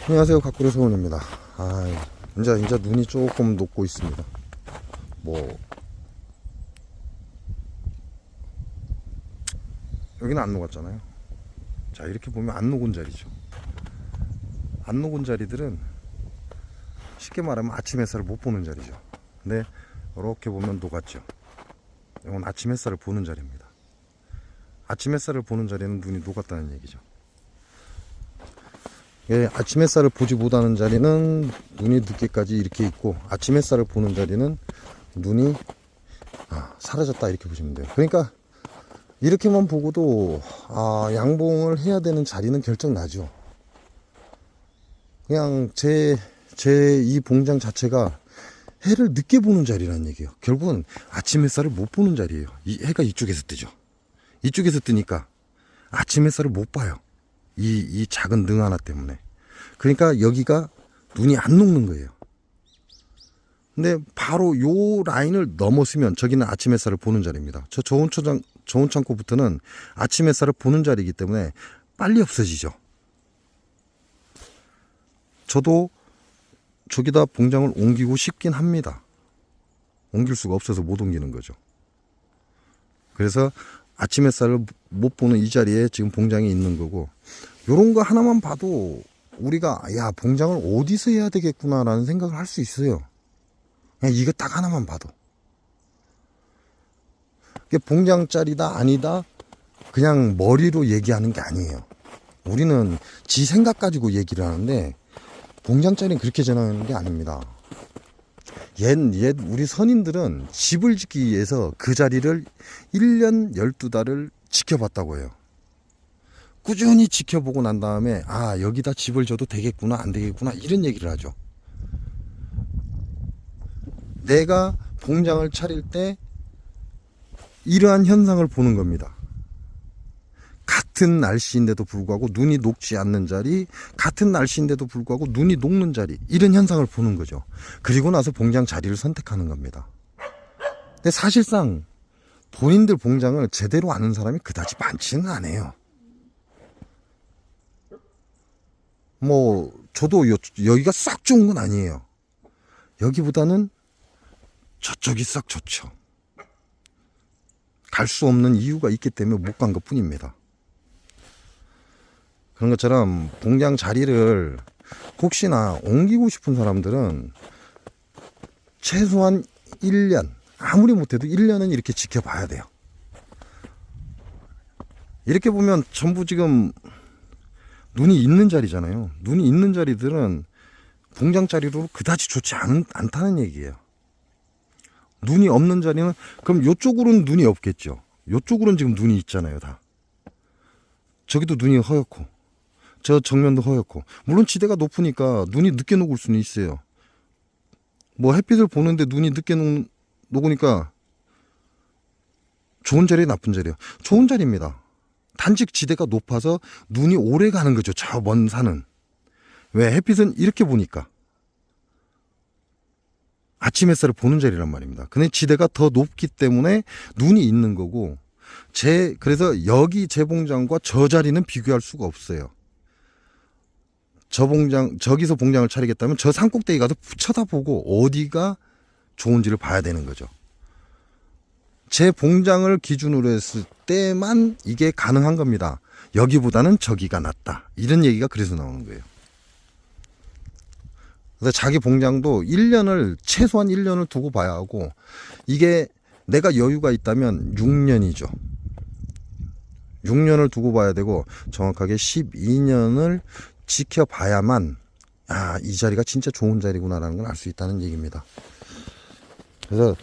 안녕하세요, 가꾸리 소원입니다. 이제 눈이 조금 녹고 있습니다. 여기는 안 녹았잖아요. 자, 이렇게 보면 안 녹은 자리죠. 안 녹은 자리들은 쉽게 말하면 아침 햇살을 못 보는 자리죠. 근데 이렇게 보면 녹았죠. 이건 아침 햇살을 보는 자리입니다. 아침 햇살을 보는 자리는 눈이 녹았다는 얘기죠. 아침 햇살을 보지 못하는 자리는 눈이 늦게까지 이렇게 있고, 아침 햇살을 보는 자리는 눈이 사라졌다, 이렇게 보시면 돼요. 그러니까 이렇게만 보고도 양봉을 해야 되는 자리는 결정나죠. 그냥 제 이 봉장 자체가 해를 늦게 보는 자리라는 얘기예요. 결국은 아침 햇살을 못 보는 자리예요. 이 해가 이쪽에서 뜨죠. 이쪽에서 뜨니까 아침 햇살을 못 봐요. 이 작은 능 하나 때문에. 그러니까 여기가 눈이 안 녹는 거예요. 근데 바로 요 라인을 넘었으면 저기는 아침 햇살을 보는 자리입니다. 저 저온 창고부터는 아침 햇살을 보는 자리이기 때문에 빨리 없어지죠. 저도 저기다 봉장을 옮기고 싶긴 합니다. 옮길 수가 없어서 못 옮기는 거죠. 그래서 아침 햇살을 못 보는 이 자리에 지금 봉장이 있는 거고, 요런 거 하나만 봐도 우리가 봉장을 어디서 해야 되겠구나 라는 생각을 할 수 있어요. 그냥 이거 딱 하나만 봐도. 이게 봉장짜리다 아니다 그냥 머리로 얘기하는 게 아니에요. 우리는 지 생각 가지고 얘기를 하는데 봉장짜리는 그렇게 전하는 게 아닙니다. 옛 우리 선인들은 집을 짓기 위해서 그 자리를 1년 12달을 지켜봤다고 해요. 꾸준히 지켜보고 난 다음에 여기다 집을 져도 되겠구나 안 되겠구나 이런 얘기를 하죠. 내가 봉장을 차릴 때 이러한 현상을 보는 겁니다. 같은 날씨인데도 불구하고 눈이 녹지 않는 자리, 같은 날씨인데도 불구하고 눈이 녹는 자리, 이런 현상을 보는 거죠. 그리고 나서 봉장 자리를 선택하는 겁니다. 근데 사실상 본인들 봉장을 제대로 아는 사람이 그다지 많지는 않아요. 저도 여기가 싹 좋은 건 아니에요. 여기보다는 저쪽이 싹 좋죠. 갈 수 없는 이유가 있기 때문에 못 간 것 뿐입니다. 그런 것처럼 봉장 자리를 혹시나 옮기고 싶은 사람들은 최소한 1년, 아무리 못해도 1년은 이렇게 지켜봐야 돼요. 이렇게 보면 전부 지금 눈이 있는 자리잖아요. 눈이 있는 자리들은 봉장 자리로 그다지 좋지 않다는 얘기예요. 눈이 없는 자리는, 그럼 요쪽으로는 눈이 없겠죠. 요쪽으로는 지금 눈이 있잖아요, 다. 저기도 눈이 허옇고, 저 정면도 허옇고. 물론 지대가 높으니까 눈이 늦게 녹을 수는 있어요. 햇빛을 보는데 눈이 늦게 녹으니까 좋은 자리에 나쁜 자리예요. 좋은 자리입니다. 단지 지대가 높아서 눈이 오래 가는 거죠, 저 먼 산은. 왜? 햇빛은 이렇게 보니까. 아침 햇살을 보는 자리란 말입니다. 근데 지대가 더 높기 때문에 눈이 있는 거고, 그래서 여기 제 봉장과 저 자리는 비교할 수가 없어요. 저기서 봉장을 차리겠다면 저 산 꼭대기 가서 쳐다보고 어디가 좋은지를 봐야 되는 거죠. 제 봉장을 기준으로 했을 때만 이게 가능한 겁니다. 여기보다는 저기가 낫다, 이런 얘기가 그래서 나오는 거예요. 그래서 자기 봉장도 최소한 1년을 두고 봐야 하고, 이게 내가 여유가 있다면 6년이죠. 6년을 두고 봐야 되고, 정확하게 12년을 지켜봐야만 이 자리가 진짜 좋은 자리구나라는 걸 알 수 있다는 얘기입니다. 그래서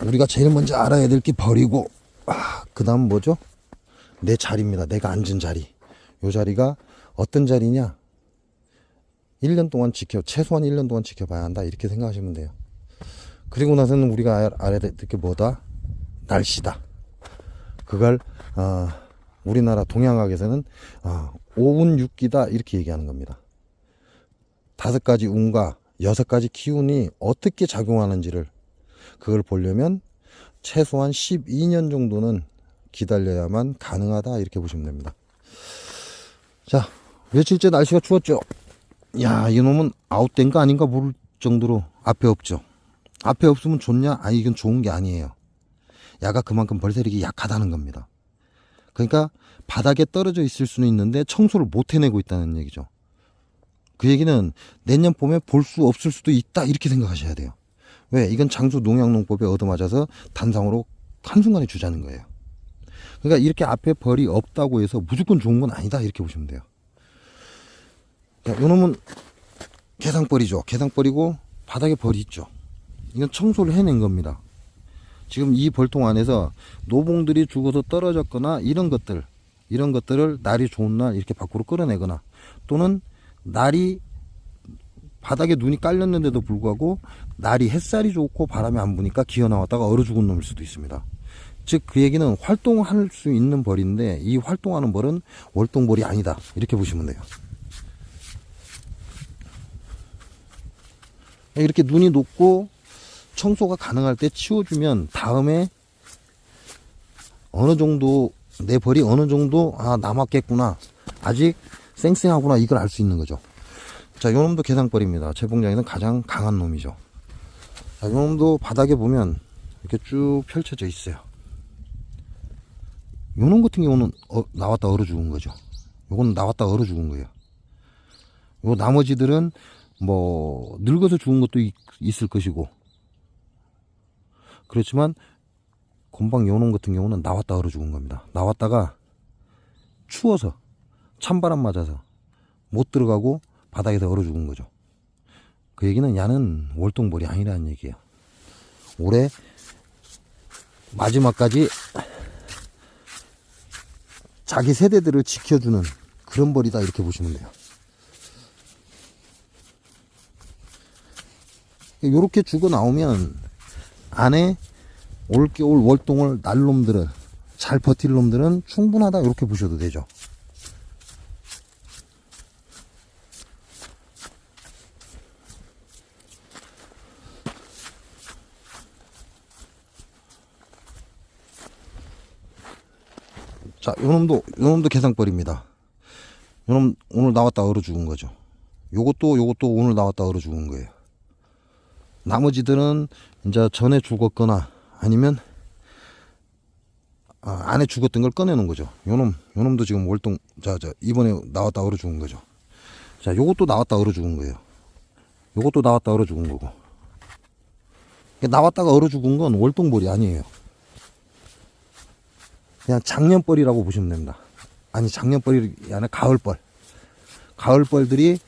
우리가 제일 먼저 알아야 될 게 벌이고, 그 다음 뭐죠? 내 자리입니다. 내가 앉은 자리. 요 자리가 어떤 자리냐? 1년 동안 최소한 1년 동안 지켜봐야 한다, 이렇게 생각하시면 돼요. 그리고 나서는 우리가 알아야 될 게 뭐다? 날씨다. 그걸 우리나라 동양학에서는 5운 6기다, 이렇게 얘기하는 겁니다. 5가지 운과 6가지 기운이 어떻게 작용하는지를, 그걸 보려면 최소한 12년 정도는 기다려야만 가능하다, 이렇게 보시면 됩니다. 자, 며칠째 날씨가 추웠죠. 야, 이놈은 아웃된 거 아닌가 모를 정도로 앞에 없죠. 앞에 없으면 좋냐? 아니, 이건 좋은 게 아니에요. 야가 그만큼 벌새력이 약하다는 겁니다. 그러니까 바닥에 떨어져 있을 수는 있는데 청소를 못 해내고 있다는 얘기죠. 그 얘기는 내년 봄에 볼 수 없을 수도 있다, 이렇게 생각하셔야 돼요. 왜? 이건 장수 농약농법에 얻어맞아서 단상으로 한순간에 주자는 거예요. 그러니까 이렇게 앞에 벌이 없다고 해서 무조건 좋은 건 아니다, 이렇게 보시면 돼요. 요놈은 개상벌이죠. 개상벌이고 바닥에 벌이 있죠. 이건 청소를 해낸 겁니다. 지금 이 벌통 안에서 노봉들이 죽어서 떨어졌거나 이런 것들을 날이 좋은 날 이렇게 밖으로 끌어내거나, 또는 날이 바닥에 눈이 깔렸는데도 불구하고 날이 햇살이 좋고 바람이 안 부니까 기어 나왔다가 얼어 죽은 놈일 수도 있습니다. 즉 그 얘기는 활동할 수 있는 벌인데 이 활동하는 벌은 월동벌이 아니다, 이렇게 보시면 돼요. 이렇게 눈이 녹고 청소가 가능할 때 치워주면 다음에 어느 정도 내 벌이 어느 정도 남았겠구나, 아직 쌩쌩하구나, 이걸 알 수 있는 거죠. 자, 요 놈도 개상벌입니다. 채봉장에서는 가장 강한 놈이죠. 자, 요 놈도 바닥에 보면 이렇게 쭉 펼쳐져 있어요. 요 놈 같은 경우는 나왔다 얼어 죽은 거죠. 요건 나왔다 얼어 죽은 거예요. 요 나머지들은 뭐 늙어서 죽은 것도 있을 것이고, 그렇지만 곰방 요놈 같은 경우는 나왔다 얼어 죽은 겁니다. 나왔다가 추워서 찬바람 맞아서 못 들어가고 바닥에서 얼어 죽은 거죠. 그 얘기는 야는 월동벌이 아니라는 얘기예요. 올해 마지막까지 자기 세대들을 지켜주는 그런 벌이다, 이렇게 보시면 돼요. 요렇게 죽어 나오면 안에 올겨울 월동을 날 놈들은, 잘 버틸 놈들은 충분하다, 이렇게 보셔도 되죠. 자, 요놈도 개상벌입니다. 요놈 오늘 나왔다 얼어 죽은 거죠. 요것도 오늘 나왔다 얼어 죽은 거예요. 나머지들은 이제 전에 죽었거나 아니면 안에 죽었던 걸 꺼내놓은 거죠. 요놈도 지금 월동, 이번에 나왔다 얼어 죽은 거죠. 자, 요것도 나왔다 얼어 죽은 거예요. 요것도 나왔다 얼어 죽은 거고. 나왔다가 얼어 죽은 건 월동벌이 아니에요. 그냥 작년벌이라고 보시면 됩니다. 아니, 작년벌이 아니라 가을벌. 가을벌들이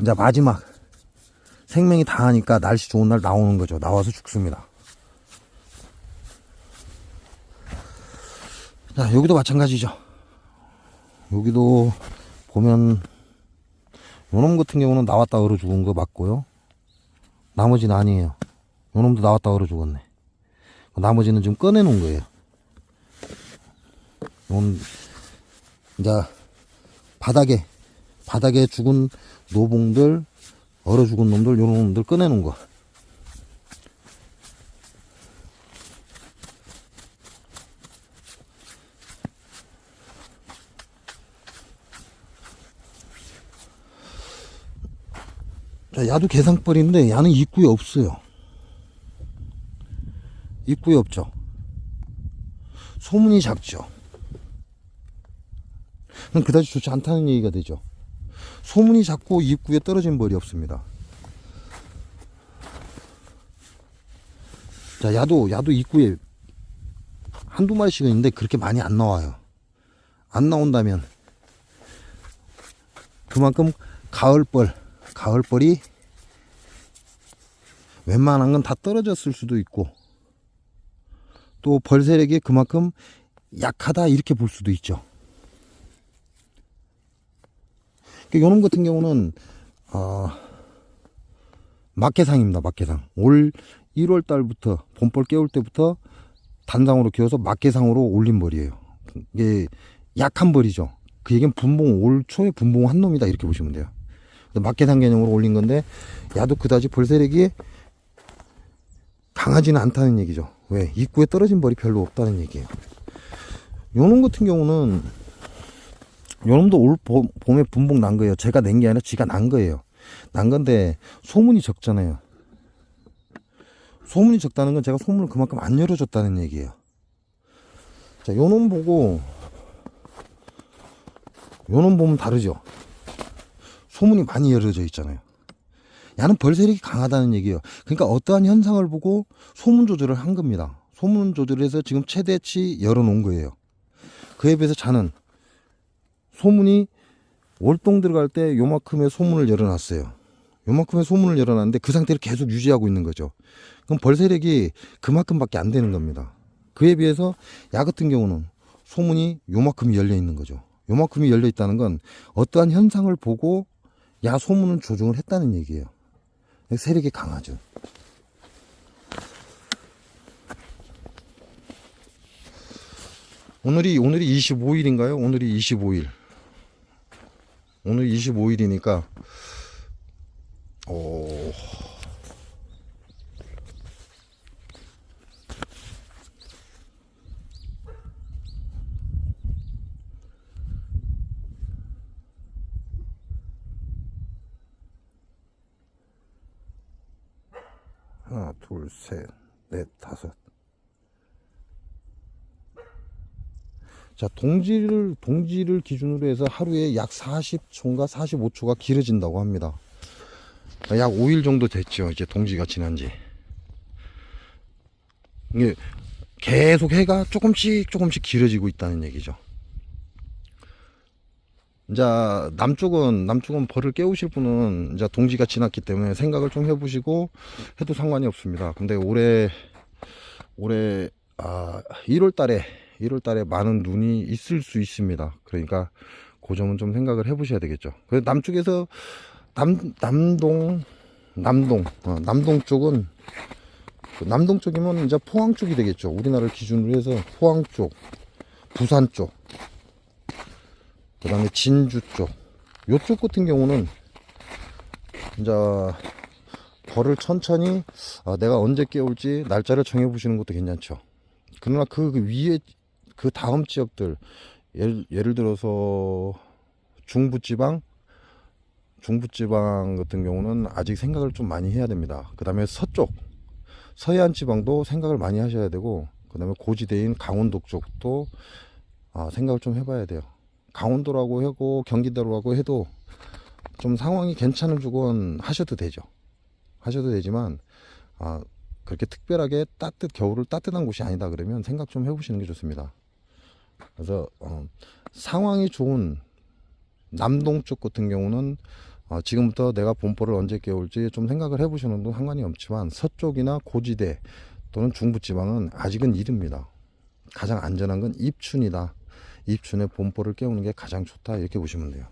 이제 마지막 생명이 다 하니까 날씨 좋은 날 나오는 거죠. 나와서 죽습니다. 자, 여기도 마찬가지죠. 여기도 보면 요놈 같은 경우는 나왔다 얼어 죽은 거 맞고요. 나머지는 아니에요. 요놈도 나왔다 얼어 죽었네. 나머지는 지금 꺼내놓은 거예요. 이제 바닥에 죽은 노봉들, 얼어 죽은 놈들, 요런 놈들 꺼내놓은 거. 자, 야도 개상벌인데 야는 입구에 없어요. 입구에 없죠. 소문이 작죠. 그다지 좋지 않다는 얘기가 되죠. 소문이 작고 입구에 떨어진 벌이 없습니다. 자, 야도 입구에 한두 마리씩은 있는데 그렇게 많이 안 나와요. 안 나온다면 그만큼 가을벌이 웬만한 건 다 떨어졌을 수도 있고, 또 벌세력이 그만큼 약하다, 이렇게 볼 수도 있죠. 요놈 같은 경우는 막개상입니다. 막개상. 올 1월 달부터 봄벌 깨울 때부터 단상으로 키워서 막개상으로 올린 벌이에요. 이게 약한 벌이죠. 그 얘기는 올 초에 분봉 한 놈이다, 이렇게 보시면 돼요. 막개상 개념으로 올린 건데 야도 그다지 벌세력이 강하지는 않다는 얘기죠. 왜? 입구에 떨어진 벌이 별로 없다는 얘기예요. 요놈 같은 경우는 요놈도 올 봄에 분봉 난 거예요. 제가 낸 게 아니라 지가 난 거예요. 난 건데 소문이 적잖아요. 소문이 적다는 건 제가 소문을 그만큼 안 열어줬다는 얘기예요. 자, 요놈 보고 요놈 보면 다르죠. 소문이 많이 열어져 있잖아요. 야는 벌세력이 강하다는 얘기예요. 그러니까 어떠한 현상을 보고 소문 조절을 한 겁니다. 소문 조절해서 지금 최대치 열어놓은 거예요. 그에 비해서 자는 소문이 월동 들어갈 때 요만큼의 소문을 열어놨어요. 요만큼의 소문을 열어놨는데 그 상태를 계속 유지하고 있는 거죠. 그럼 벌세력이 그만큼밖에 안 되는 겁니다. 그에 비해서 야 같은 경우는 소문이 요만큼이 열려 있는 거죠. 요만큼이 열려 있다는 건 어떠한 현상을 보고 야 소문을 조정을 했다는 얘기예요. 세력이 강하죠. 오늘이 25일인가요? 오늘이 25일. 오늘 25일이니까 하나, 둘, 셋, 넷, 다섯. 자, 동지를 기준으로 해서 하루에 약 40초인가 45초가 길어진다고 합니다. 약 5일 정도 됐죠. 이제 동지가 지난 지. 이게 계속 해가 조금씩 길어지고 있다는 얘기죠. 이제 남쪽은 벌을 깨우실 분은 이제 동지가 지났기 때문에 생각을 좀 해보시고 해도 상관이 없습니다. 근데 올해 1월 달에 많은 눈이 있을 수 있습니다. 그러니까 그 점은 좀 생각을 해보셔야 되겠죠. 그래서 남쪽에서 남동 쪽은 남동 쪽이면 이제 포항 쪽이 되겠죠. 우리나라를 기준으로 해서 포항 쪽, 부산 쪽, 그 다음에 진주 쪽, 요쪽 같은 경우는 이제 벌을 천천히 내가 언제 깨울지 날짜를 정해 보시는 것도 괜찮죠. 그러나 그 위에 그 다음 지역들 예를 들어서 중부지방 같은 경우는 아직 생각을 좀 많이 해야 됩니다. 그 다음에 서해안 지방도 생각을 많이 하셔야 되고, 그 다음에 고지대인 강원도 쪽도 생각을 좀 해봐야 돼요. 강원도라고 하고 경기도라고 해도 좀 상황이 괜찮은 쪽은 하셔도 되지만 그렇게 특별하게 겨울을 따뜻한 곳이 아니다 그러면 생각 좀 해보시는 게 좋습니다. 그래서 상황이 좋은 남동 쪽 같은 경우는 지금부터 내가 봄벌을 언제 깨울지 좀 생각을 해보시는 건 상관이 없지만, 서쪽이나 고지대 또는 중부지방은 아직은 이릅니다. 가장 안전한 건 입춘이다. 입춘에 봄벌을 깨우는 게 가장 좋다, 이렇게 보시면 돼요.